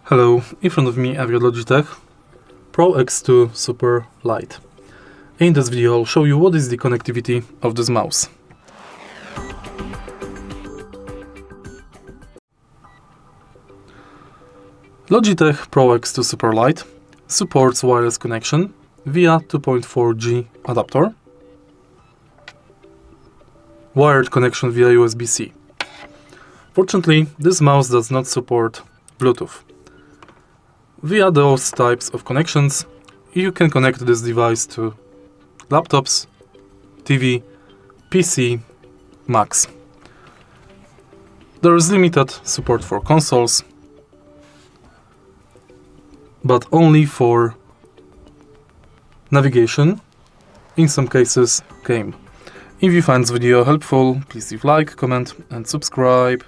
Hello, in front of me I've got Logitech PRO X Superlight. In this video I'll show you what is the connectivity of this mouse. Logitech PRO X Superlight supports wireless connection via 2.4G adapter, wired connection via USB-C. Fortunately, this mouse does not support Bluetooth. Via those types of connections, you can connect this device to laptops, TV, PC, Macs. There is limited support for consoles, but only for navigation, in some cases game. If you find this video helpful, please leave like, comment and subscribe.